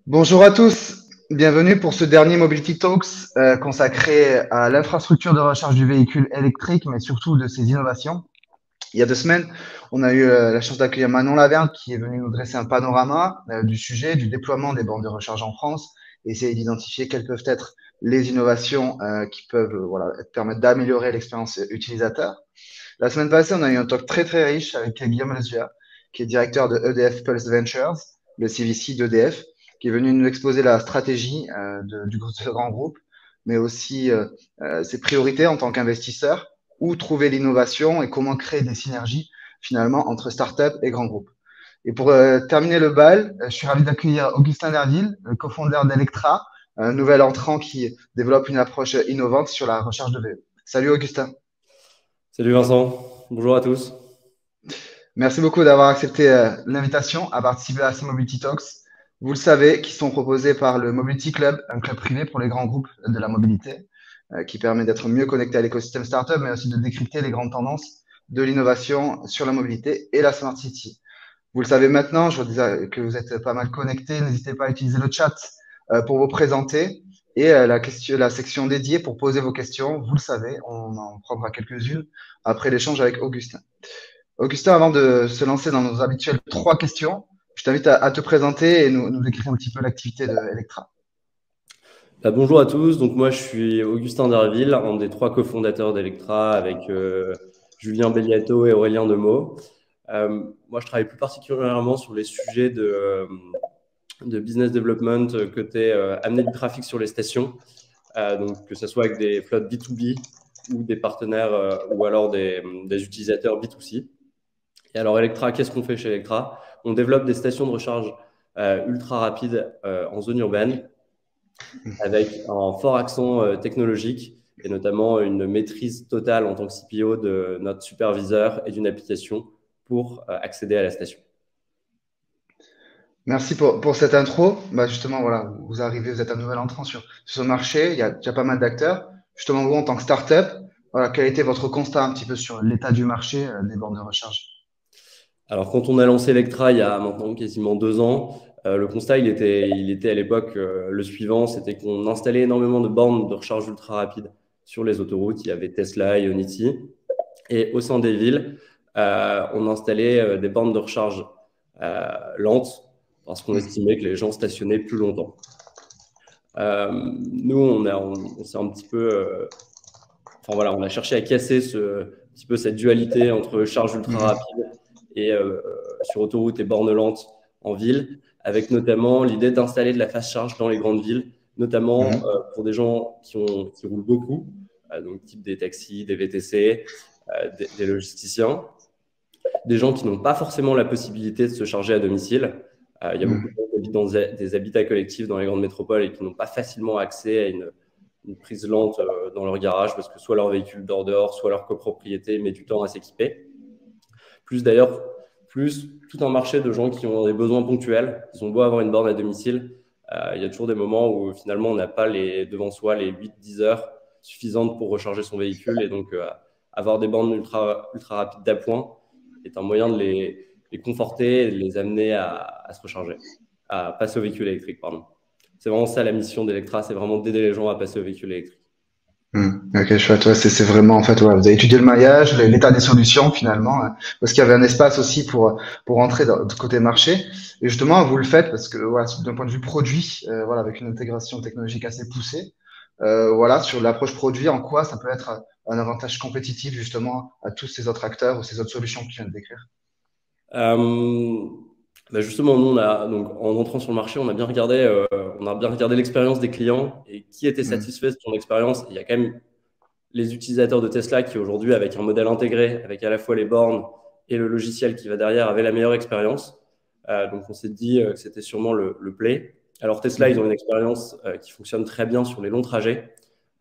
Bonjour à tous, bienvenue pour ce dernier Mobility Talks consacré à l'infrastructure de recharge du véhicule électrique, mais surtout de ses innovations. Il y a 2 semaines, on a eu la chance d'accueillir Manon Laverne qui est venue nous dresser un panorama du sujet, du déploiement des bornes de recharge en France, et essayer d'identifier quelles peuvent être les innovations qui peuvent permettre d'améliorer l'expérience utilisateur. La semaine passée, on a eu un talk très très riche avec Guillaume Lesueur, qui est directeur de EDF Pulse Ventures, le CVC d'EDF, qui est venu nous exposer la stratégie du grand groupe, mais aussi ses priorités en tant qu'investisseur, où trouver l'innovation et comment créer des synergies finalement entre start-up et grands groupes. Et pour terminer le bal, je suis ravi d'accueillir Augustin Derville, le cofondateur d'Electra, un nouvel entrant qui développe une approche innovante sur la recherche de VE. Salut Augustin. Salut Vincent, bonjour à tous. Merci beaucoup d'avoir accepté l'invitation à participer à ces Mobility Talks. Vous le savez, qui sont proposés par le Mobility Club, un club privé pour les grands groupes de la mobilité, qui permet d'être mieux connecté à l'écosystème startup, mais aussi de décrypter les grandes tendances de l'innovation sur la mobilité et la smart city. Vous le savez maintenant, je vous disais que vous êtes pas mal connectés. N'hésitez pas à utiliser le chat pour vous présenter et la section dédiée pour poser vos questions. Vous le savez, on en prendra quelques-unes après l'échange avec Augustin. Augustin, avant de se lancer dans nos habituelles 3 questions, je t'invite à te présenter et nous décrire un petit peu l'activité de Electra. Bonjour à tous, donc moi je suis Augustin Derville, un des 3 cofondateurs d'Electra avec Julien Belliato et Aurélien Demeaux. Moi je travaille plus particulièrement sur les sujets de business development côté amener du trafic sur les stations, donc que ce soit avec des flottes B2B ou des partenaires ou alors des utilisateurs B2C. Et alors Electra, qu'est-ce qu'on fait chez Electra? On développe des stations de recharge ultra rapides en zone urbaine avec un fort accent technologique et notamment une maîtrise totale en tant que CPO de notre superviseur et d'une application pour accéder à la station. Merci pour cette intro. Bah justement, voilà, vous arrivez, vous êtes un nouvel entrant sur ce marché. Il y a déjà pas mal d'acteurs. Justement, vous, en tant que startup, voilà, quel était votre constat un petit peu sur l'état du marché des bornes de recharge? Alors, quand on a lancé Electra il y a maintenant quasiment 2 ans, le constat, il était à l'époque le suivant, c'était qu'on installait énormément de bornes de recharge ultra rapide sur les autoroutes. Il y avait Tesla, Ionity. Et au sein des villes, on installait des bornes de recharge lentes parce qu'on estimait que les gens stationnaient plus longtemps. Nous, on s'est un petit peu... Enfin voilà, on a cherché à casser un petit peu cette dualité entre charge ultra rapide et sur autoroute et bornes lentes en ville, avec notamment l'idée d'installer de la fast charge dans les grandes villes, notamment pour des gens qui roulent beaucoup, donc type des taxis, des VTC, des logisticiens, des gens qui n'ont pas forcément la possibilité de se charger à domicile. Il y a beaucoup de gens qui habitent dans des habitats collectifs dans les grandes métropoles et qui n'ont pas facilement accès à une prise lente dans leur garage parce que soit leur véhicule dort dehors, soit leur copropriété met du temps à s'équiper. Plus d'ailleurs, plus tout un marché de gens qui ont des besoins ponctuels. Ils ont beau avoir une borne à domicile, il y a toujours des moments où finalement on n'a pas devant soi les 8-10 heures suffisantes pour recharger son véhicule. Et donc avoir des bornes ultra rapides d'appoint est un moyen de les conforter et de les amener à se recharger, à passer au véhicule électrique, pardon. C'est vraiment ça la mission d'Electra, c'est vraiment d'aider les gens à passer au véhicule électrique. Ok, chouette. Ouais, c'est vraiment, en fait, ouais, vous avez étudié le maillage, l'état des solutions, finalement, parce qu'il y avait un espace aussi pour entrer du côté marché. Et justement, vous le faites parce que, voilà, d'un point de vue produit, voilà, avec une intégration technologique assez poussée, voilà, sur l'approche produit, en quoi ça peut être un avantage compétitif, justement, à tous ces autres acteurs ou ces autres solutions que tu viens de décrire? Justement, nous, donc, en entrant sur le marché, on a bien regardé l'expérience des clients et qui était satisfait de son expérience. Il y a quand même les utilisateurs de Tesla qui aujourd'hui, avec un modèle intégré, avec à la fois les bornes et le logiciel qui va derrière, avaient la meilleure expérience. Donc on s'est dit que c'était sûrement le play. Alors Tesla, ils ont une expérience qui fonctionne très bien sur les longs trajets,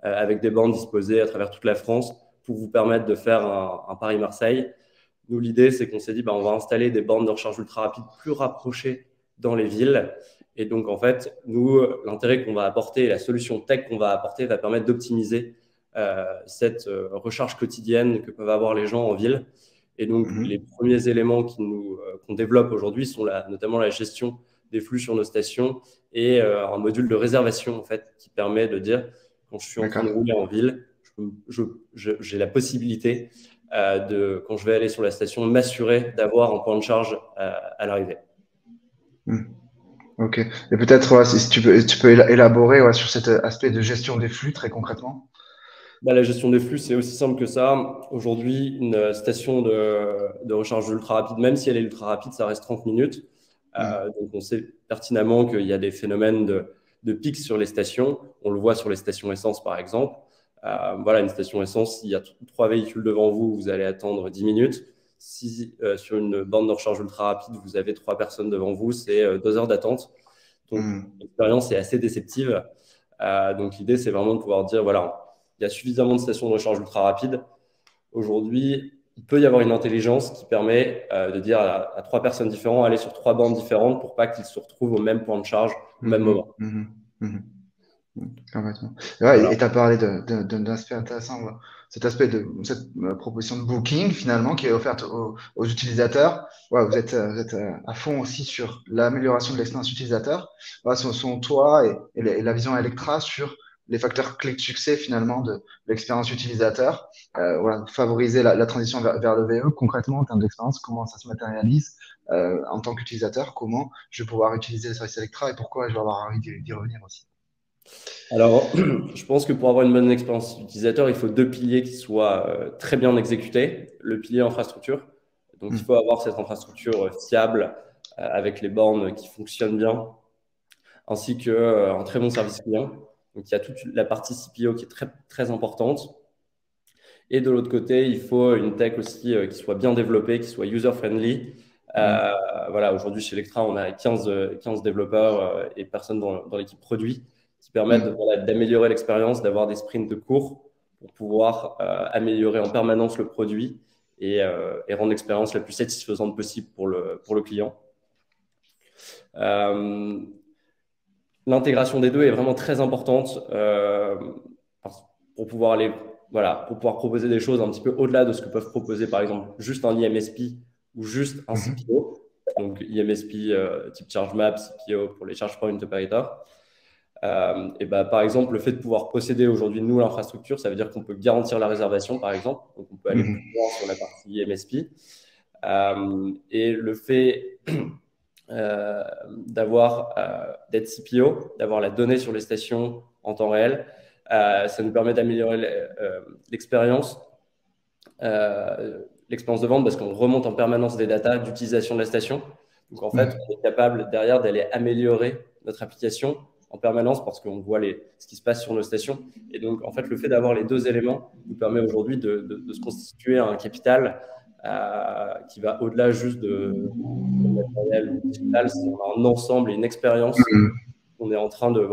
avec des bornes disposées à travers toute la France pour vous permettre de faire un Paris-Marseille. Nous, l'idée, c'est qu'on s'est dit, on va installer des bornes de recharge ultra rapide plus rapprochées dans les villes. Et donc, en fait, nous, l'intérêt qu'on va apporter, la solution tech qu'on va apporter va permettre d'optimiser cette recharge quotidienne que peuvent avoir les gens en ville. Et donc, les premiers éléments qu'on développe aujourd'hui sont notamment la gestion des flux sur nos stations et un module de réservation en fait, qui permet de dire quand je suis en train de rouler en ville, j'ai la possibilité quand je vais aller sur la station, m'assurer d'avoir un point de charge à l'arrivée. Ok. Et peut-être si tu peux élaborer sur cet aspect de gestion des flux très concrètement. La gestion des flux, c'est aussi simple que ça. Aujourd'hui, une station de recharge ultra rapide, même si elle est ultra rapide, ça reste 30 minutes. Donc, on sait pertinemment qu'il y a des phénomènes de pics sur les stations. On le voit sur les stations essence, par exemple. Une station essence, s'il y a 3 véhicules devant vous, vous allez attendre 10 minutes. Si sur une borne de recharge ultra rapide, vous avez 3 personnes devant vous, c'est 2 heures d'attente. Donc, l'expérience est assez déceptive. Donc, l'idée, c'est vraiment de pouvoir dire, voilà, il y a suffisamment de stations de recharge ultra rapide. Aujourd'hui, il peut y avoir une intelligence qui permet de dire à 3 personnes différentes, aller sur 3 bornes différentes pour pas qu'ils se retrouvent au même point de charge au même moment. Complètement. Voilà. Et tu as parlé d'un aspect intéressant, cet aspect de cette proposition de booking finalement qui est offerte aux utilisateurs. Vous êtes à fond aussi sur l'amélioration de l'expérience utilisateur. Selon toi et la vision Electra sur les facteurs clés de succès finalement de l'expérience utilisateur. Favoriser la transition vers le VE concrètement en termes d'expérience, comment ça se matérialise en tant qu'utilisateur, comment je vais pouvoir utiliser le service Electra et pourquoi je vais avoir envie d'y revenir aussi. Alors, je pense que pour avoir une bonne expérience utilisateur, il faut 2 piliers qui soient très bien exécutés. Le pilier infrastructure. Donc, il faut avoir cette infrastructure fiable avec les bornes qui fonctionnent bien, ainsi qu'un très bon service client. Donc, il y a toute la partie CPO qui est très, très importante. Et de l'autre côté, il faut une tech aussi qui soit bien développée, qui soit user-friendly. Aujourd'hui, chez Electra, on a 15 développeurs et personnes dans l'équipe produit qui permettent d'améliorer l'expérience, d'avoir des sprints de cours pour pouvoir améliorer en permanence le produit et rendre l'expérience la plus satisfaisante possible pour le client. L'intégration des deux est vraiment très importante pour pouvoir proposer des choses un petit peu au-delà de ce que peuvent proposer par exemple juste un IMSP ou juste un CPO. Donc IMSP type ChargeMap, CPO pour les Charge Point Operator. Par exemple, le fait de pouvoir posséder aujourd'hui, nous, l'infrastructure, ça veut dire qu'on peut garantir la réservation, par exemple. Donc, on peut aller plus loin sur la partie MSP. Et le fait d'être CPO, d'avoir la donnée sur les stations en temps réel, ça nous permet d'améliorer l'expérience de vente parce qu'on remonte en permanence des datas d'utilisation de la station. Donc, en fait, on est capable derrière d'aller améliorer notre application en permanence parce qu'on voit ce qui se passe sur nos stations. Et donc, en fait, le fait d'avoir les 2 éléments nous permet aujourd'hui de se constituer un capital qui va au-delà juste de matériel ou digital. C'est un ensemble et une expérience qu'on est en train de,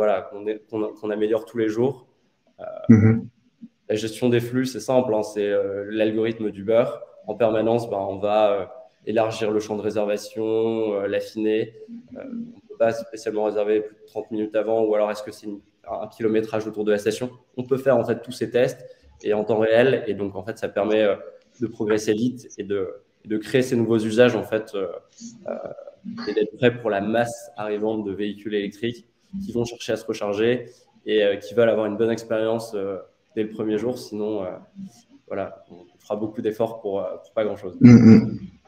qu'on améliore tous les jours. La gestion des flux, c'est simple, c'est l'algorithme d'Uber. En permanence, on va élargir le champ de réservation, l'affiner. On ne peut pas spécialement réserver plus de 30 minutes avant, ou alors est-ce que c'est un kilométrage autour de la station. On peut faire en fait tous ces tests et en temps réel, et donc en fait ça permet de progresser vite et de créer ces nouveaux usages en fait et d'être prêt pour la masse arrivante de véhicules électriques qui vont chercher à se recharger et qui veulent avoir une bonne expérience dès le premier jour. Sinon, on fera beaucoup d'efforts pour pas grand-chose.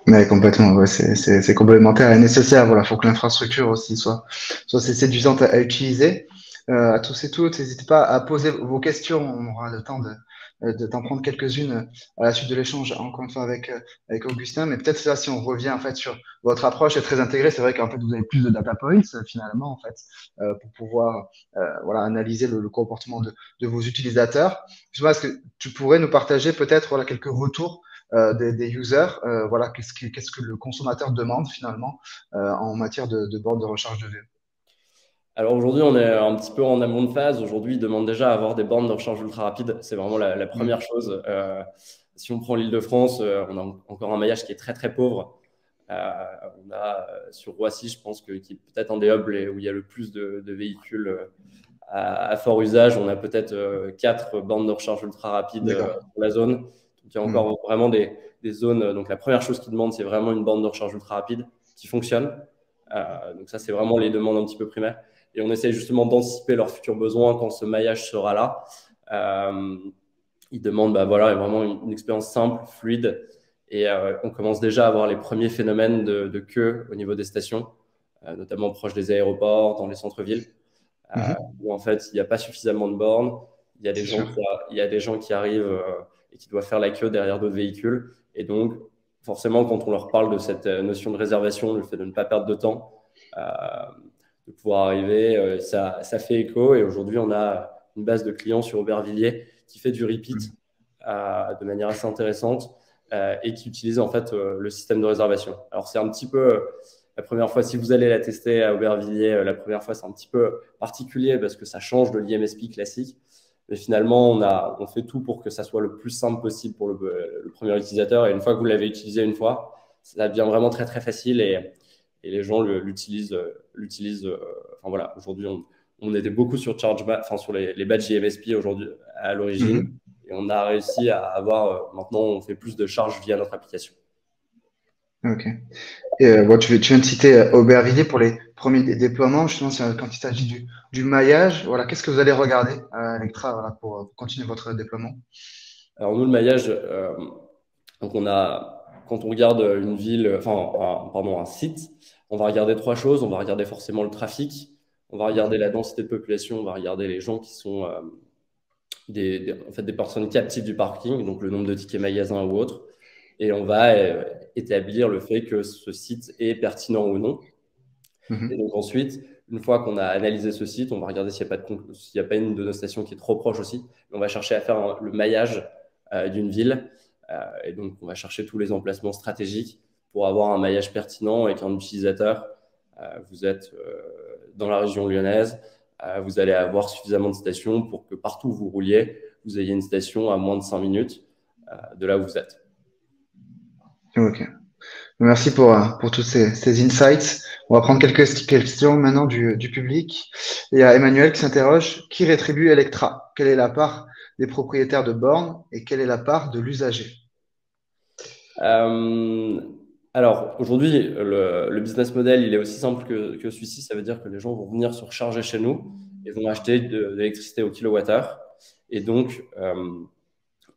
Ouais, complètement. C'est complémentaire et nécessaire. Faut que l'infrastructure aussi soit séduisante à utiliser. À tous et toutes, n'hésitez pas à poser vos questions. On aura le temps d'en prendre quelques-unes à la suite de l'échange, encore une fois avec Augustin. Mais peut-être ça, si on revient en fait sur votre approche est très intégrée, c'est vrai qu'en fait vous avez plus de data points finalement en fait pour pouvoir analyser le comportement de vos utilisateurs. Je sais pas, est-ce que tu pourrais nous partager peut-être quelques retours des users, qu'est-ce que le consommateur demande finalement en matière de borne de recharge de VE. Alors aujourd'hui, on est un petit peu en amont de phase. Aujourd'hui, ils demandent déjà à avoir des bornes de recharge ultra rapide. C'est vraiment la première chose. Si on prend l'Île-de-France, on a encore un maillage qui est très très pauvre. On a sur Roissy, je pense, qui est peut-être un des hubs où il y a le plus de véhicules à fort usage. On a peut-être 4 bornes de recharge ultra rapide pour la zone. Donc, il y a encore vraiment des zones. Donc la première chose qu'ils demandent, c'est vraiment une borne de recharge ultra rapide qui fonctionne. Donc ça, c'est vraiment les demandes un petit peu primaires. Et on essaie justement d'anticiper leurs futurs besoins quand ce maillage sera là. Ils demandent voilà, vraiment une expérience simple, fluide. Et on commence déjà à avoir les premiers phénomènes de queue au niveau des stations, notamment proches des aéroports, dans les centres-villes, où en fait, il n'y a pas suffisamment de bornes. Il y a des gens qui arrivent et qui doivent faire la queue derrière d'autres véhicules. Et donc, forcément, quand on leur parle de cette notion de réservation, le fait de ne pas perdre de temps, de pouvoir arriver, ça fait écho. Et aujourd'hui, on a une base de clients sur Aubervilliers qui fait du repeat de manière assez intéressante et qui utilise en fait le système de réservation. Alors, c'est un petit peu la première fois, si vous allez la tester à Aubervilliers, la première fois, c'est un petit peu particulier parce que ça change de l'IMSP classique. Mais finalement, on fait tout pour que ça soit le plus simple possible pour le premier utilisateur. Et une fois que vous l'avez utilisé une fois, ça devient vraiment très, très facile et les gens l'utilisent. Enfin voilà, aujourd'hui, on était beaucoup sur sur les badges IMSP aujourd'hui à l'origine. Et on a réussi à avoir, maintenant, on fait plus de charges via notre application. Ok. Et tu viens de citer Aubervilliers pour les premiers déploiements. Justement, quand il s'agit du maillage, voilà, qu'est-ce que vous allez regarder à Electra voilà, pour continuer votre déploiement? Alors nous, le maillage, donc quand on regarde une ville, un site, on va regarder trois choses. On va regarder forcément le trafic, on va regarder la densité de population, on va regarder les gens qui sont des personnes captives du parking, donc le nombre de tickets magasins ou autres. Et on va établir le fait que ce site est pertinent ou non. Et donc ensuite, une fois qu'on a analysé ce site, on va regarder s'il n'y a pas une de nos stations qui est trop proche aussi. On va chercher à faire le maillage d'une ville. Et donc, on va chercher tous les emplacements stratégiques pour avoir un maillage pertinent et qu'un utilisateur, vous êtes dans la région lyonnaise, vous allez avoir suffisamment de stations pour que partout où vous rouliez, vous ayez une station à moins de 5 minutes de là où vous êtes. Ok. Merci pour tous ces insights. On va prendre quelques questions maintenant du public. Il y a Emmanuel qui s'interroge, qui rétribue Electra? Quelle est la part des propriétaires de bornes et quelle est la part de l'usager? Alors, aujourd'hui, le business model, il est aussi simple que celui-ci. Ça veut dire que les gens vont venir se recharger chez nous et vont acheter de l'électricité au kilowattheure. Et donc,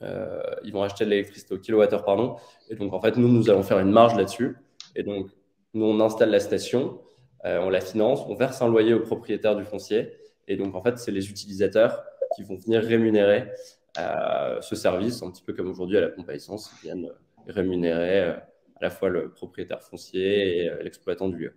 ils vont acheter de l'électricité au kilowattheure, pardon. Et donc, en fait, nous allons faire une marge là-dessus. Et donc, nous, on installe la station, on la finance, on verse un loyer au propriétaire du foncier. Et donc, en fait, c'est les utilisateurs qui vont venir rémunérer ce service, un petit peu comme aujourd'hui à la pompe à essence, ils viennent rémunérer à la fois le propriétaire foncier et l'exploitant du lieu.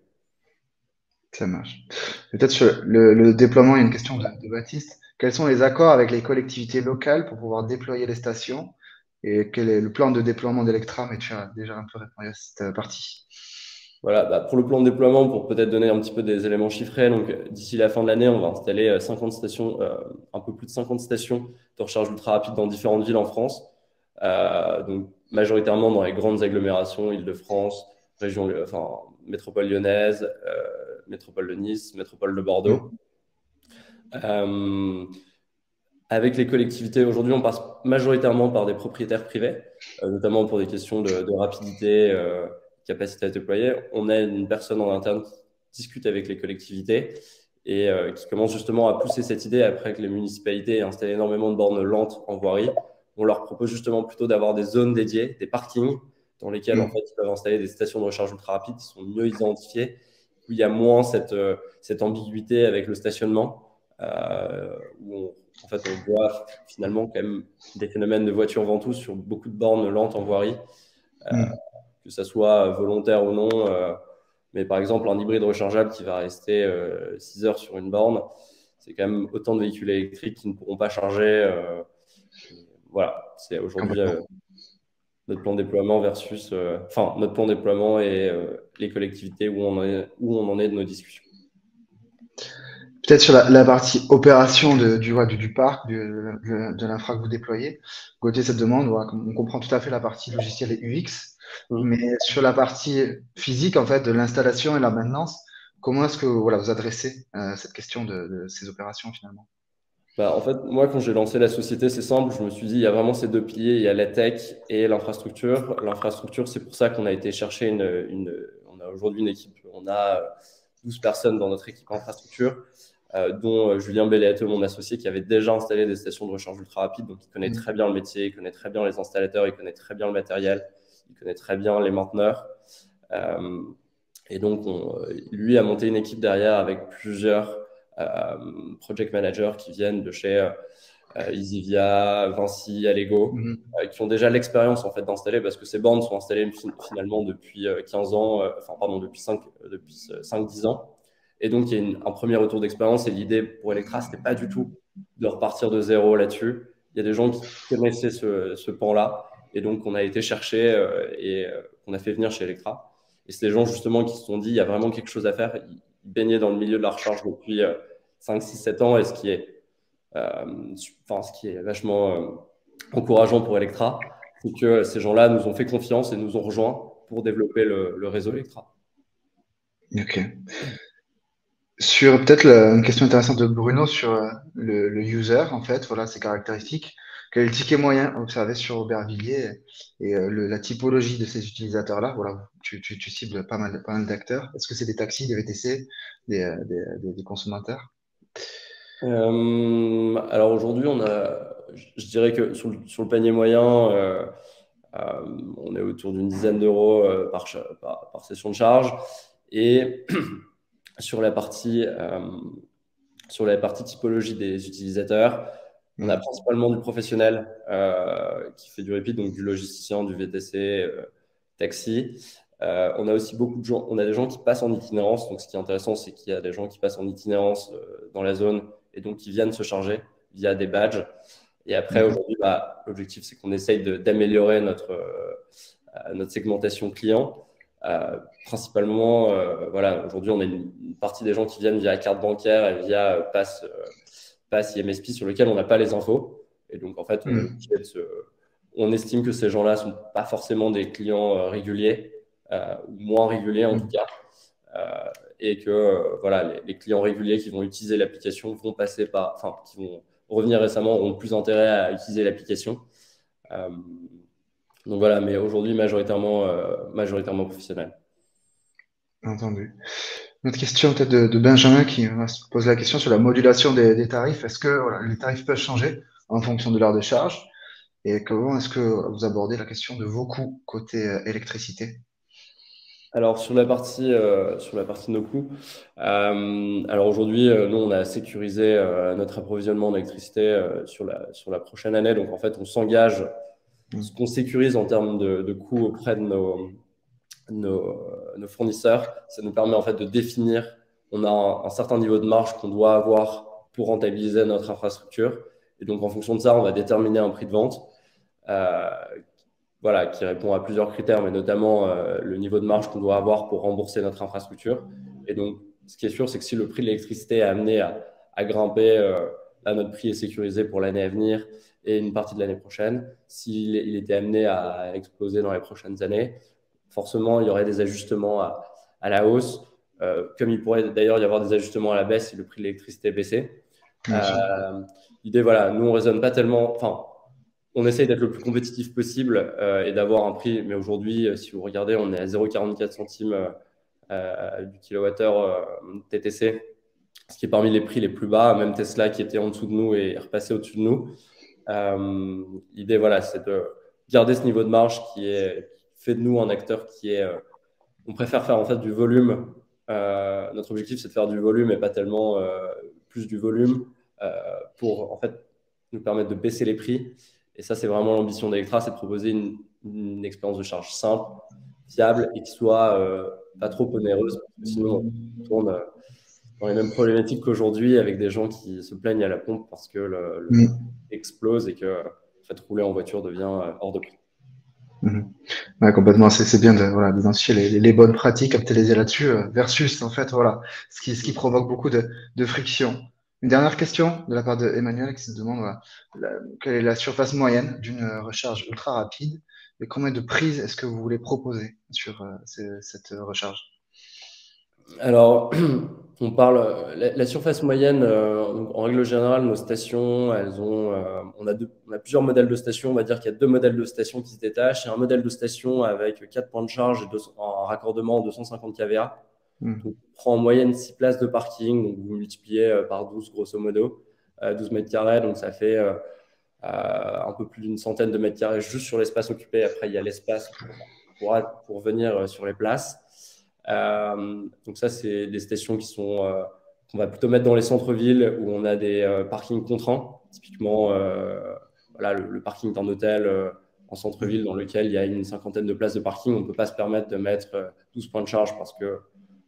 Ça marche. Peut-être sur le déploiement, il y a une question de Baptiste. Quels sont les accords avec les collectivités locales pour pouvoir déployer les stations? Et quel est le plan de déploiement d'Electra? Mais tu as déjà un peu répondu à cette partie. Voilà, pour le plan de déploiement, pour peut-être donner un petit peu des éléments chiffrés, donc d'ici la fin de l'année, on va installer 50 stations, un peu plus de 50 stations de recharge ultra rapide dans différentes villes en France, donc majoritairement dans les grandes agglomérations, Île-de-France, métropole lyonnaise, métropole de Nice, métropole de Bordeaux. Avec les collectivités, aujourd'hui, on passe majoritairement par des propriétaires privés, notamment pour des questions de rapidité, capacité à déployer. On a une personne en interne qui discute avec les collectivités et qui commence justement à pousser cette idée après que les municipalités installent énormément de bornes lentes en voirie. On leur propose justement plutôt d'avoir des zones dédiées, des parkings dans lesquels en fait, ils peuvent installer des stations de recharge ultra rapide qui sont mieux identifiées, où il y a moins cette ambiguïté avec le stationnement, où on voit finalement quand même des phénomènes de voitures ventouses sur beaucoup de bornes lentes en voirie, que ça soit volontaire ou non. Mais par exemple, un hybride rechargeable qui va rester 6 heures sur une borne, c'est quand même autant de véhicules électriques qui ne pourront pas charger. Voilà, c'est aujourd'hui notre plan de déploiement versus, notre plan de déploiement et les collectivités où on en est de nos discussions. Peut-être sur la partie opération du parc, de l'infra que vous déployez. Gauthier, cette demande, voilà, on comprend tout à fait la partie logicielle et UX, mais sur la partie physique, en fait, de l'installation et la maintenance, comment est-ce que voilà, vous adressez cette question de ces opérations finalement? En fait, moi, quand j'ai lancé la société, c'est simple. Je me suis dit, il y a vraiment ces deux piliers. Il y a la tech et l'infrastructure. L'infrastructure, c'est pour ça qu'on a été chercher on a aujourd'hui une équipe, on a 12 personnes dans notre équipe infrastructure, dont Julien Belleteux, mon associé, qui avait déjà installé des stations de recharge ultra rapide. Donc, il connaît très bien le métier, il connaît très bien les installateurs, il connaît très bien le matériel, il connaît très bien les mainteneurs. Et donc, lui a monté une équipe derrière avec plusieurs project managers qui viennent de chez Easyvia, Vinci, Allego, qui ont déjà l'expérience en fait d'installer, parce que ces bornes sont installées finalement depuis 15 ans, depuis 5-10 ans. Et donc, il y a un premier retour d'expérience. Et l'idée pour Electra, ce n'était pas du tout de repartir de zéro là-dessus. Il y a des gens qui connaissaient ce pan-là. Et donc, on a été chercher et on a fait venir chez Electra. Et c'est des gens justement qui se sont dit, il y a vraiment quelque chose à faire. Ils baignaient dans le milieu de la recharge depuis 5, 6, 7 ans. Et ce qui est vachement encourageant pour Electra, c'est que ces gens-là nous ont fait confiance et nous ont rejoints pour développer le réseau Electra. Ok. Sur peut-être une question intéressante de Bruno sur le user, en fait, voilà, ses caractéristiques. Quel est le ticket moyen observé sur Aubervilliers et la typologie de ces utilisateurs-là? Voilà, tu cibles pas mal d'acteurs. Est-ce que c'est des taxis, des VTC, des consommateurs? Alors aujourd'hui, je dirais que sur le panier moyen, on est autour d'une dizaine d'euros par session de charge. Et sur la partie typologie des utilisateurs, on a principalement du professionnel qui fait du repeat, donc du logisticien, du VTC, taxi. On a aussi beaucoup de gens, on a des gens qui passent en itinérance. Donc, ce qui est intéressant, c'est qu'il y a des gens qui passent en itinérance dans la zone et donc qui viennent se charger via des badges. Et après, aujourd'hui, l'objectif, c'est qu'on essaye d'améliorer notre segmentation client. Principalement, aujourd'hui, on a une partie des gens qui viennent via carte bancaire et via pass IMSP sur lequel on n'a pas les infos. Et donc, en fait, on estime que ces gens-là ne sont pas forcément des clients réguliers, ou moins réguliers en tout cas. Et que les clients réguliers qui vont utiliser l'application qui vont revenir récemment auront plus intérêt à utiliser l'application. Donc voilà, mais aujourd'hui majoritairement professionnel. Entendu. Une autre question peut-être de Benjamin qui se pose la question sur la modulation des tarifs. Est-ce que les tarifs peuvent changer en fonction de l'heure de charge? Et comment est-ce que vous abordez la question de vos coûts côté électricité? Alors sur la partie de nos coûts, alors aujourd'hui, nous on a sécurisé notre approvisionnement en électricité sur la prochaine année. Donc en fait, on s'engage, ce qu'on sécurise en termes de coûts auprès de nos fournisseurs, ça nous permet en fait de définir. On a un certain niveau de marge qu'on doit avoir pour rentabiliser notre infrastructure. Et donc en fonction de ça, on va déterminer un prix de vente. Qui répond à plusieurs critères, mais notamment le niveau de marge qu'on doit avoir pour rembourser notre infrastructure. Et donc, ce qui est sûr, c'est que si le prix de l'électricité est amené à grimper, là, notre prix est sécurisé pour l'année à venir et une partie de l'année prochaine. S'il était amené à exploser dans les prochaines années, forcément, il y aurait des ajustements à la hausse, comme il pourrait d'ailleurs y avoir des ajustements à la baisse si le prix de l'électricité baissait. L'idée, nous, on raisonne pas tellement... On essaye d'être le plus compétitif possible et d'avoir un prix. Mais aujourd'hui, si vous regardez, on est à 0,44 centimes du kilowattheure TTC, ce qui est parmi les prix les plus bas. Même Tesla qui était en dessous de nous est repassé au-dessus de nous. L'idée, c'est de garder ce niveau de marge qui fait de nous un acteur qui est... on préfère faire en fait du volume. Notre objectif, c'est de faire du volume et pas tellement plus du volume pour en fait nous permettre de baisser les prix. Et ça, c'est vraiment l'ambition d'Electra, c'est de proposer une expérience de charge simple, fiable et qui soit pas trop onéreuse. Parce que sinon, on tourne dans les mêmes problématiques qu'aujourd'hui avec des gens qui se plaignent à la pompe parce que le prix explose et que en fait, rouler en voiture devient hors de prix. Ouais, complètement. C'est bien d'identifier les bonnes pratiques, capitaliser là-dessus, versus en fait, ce qui provoque beaucoup de friction. Une dernière question de la part de Emmanuel qui se demande quelle est la surface moyenne d'une recharge ultra rapide et combien de prises est-ce que vous voulez proposer sur cette recharge? Alors, on parle la surface moyenne. En règle générale, nos stations, on a plusieurs modèles de stations. On va dire qu'il y a 2 modèles de stations qui se détachent. Il y a un modèle de station avec 4 points de charge et un raccordement en 250 kVA. Donc, on prend en moyenne 6 places de parking, donc vous multipliez par 12 grosso modo, 12 mètres carrés, donc ça fait un peu plus d'une centaine de mètres carrés juste sur l'espace occupé. Après, il y a l'espace pour venir sur les places. Donc ça, c'est des stations qu'on va plutôt mettre dans les centres-villes où on a des parkings contraints. Typiquement, voilà, le parking d'un hôtel en centre-ville dans lequel il y a une cinquantaine de places de parking. On ne peut pas se permettre de mettre 12 points de charge parce que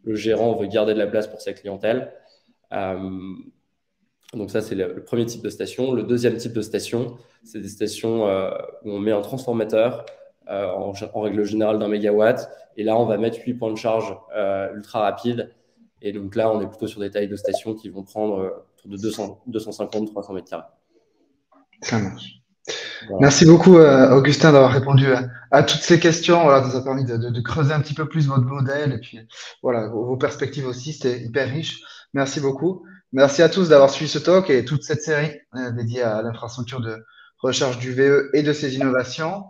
le gérant veut garder de la place pour sa clientèle. Donc ça, c'est le premier type de station. Le deuxième type de station, c'est des stations où on met un transformateur en règle générale d'1 mégawatt. Et là, on va mettre 8 points de charge ultra rapides. Et donc là, on est plutôt sur des tailles de stations qui vont prendre autour de 250-300 mètres carrés. Ça marche. Voilà. Merci beaucoup, Augustin, d'avoir répondu à toutes ces questions. Voilà, ça nous a permis de creuser un petit peu plus votre modèle et puis voilà, vos perspectives aussi. C'était hyper riche. Merci beaucoup. Merci à tous d'avoir suivi ce talk et toute cette série dédiée à l'infrastructure de recherche du VE et de ses innovations.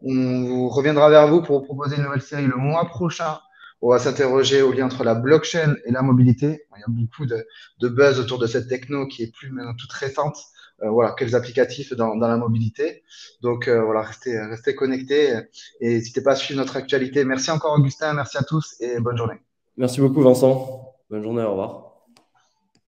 On reviendra vers vous pour vous proposer une nouvelle série le mois prochain. On va s'interroger au lien entre la blockchain et la mobilité. Il y a beaucoup de buzz autour de cette techno qui est plus maintenant toute récente. Voilà, quels applicatifs dans la mobilité. Donc voilà, restez connectés et n'hésitez pas à suivre notre actualité. Merci encore Augustin, merci à tous et bonne journée. Merci beaucoup Vincent. Bonne journée, au revoir.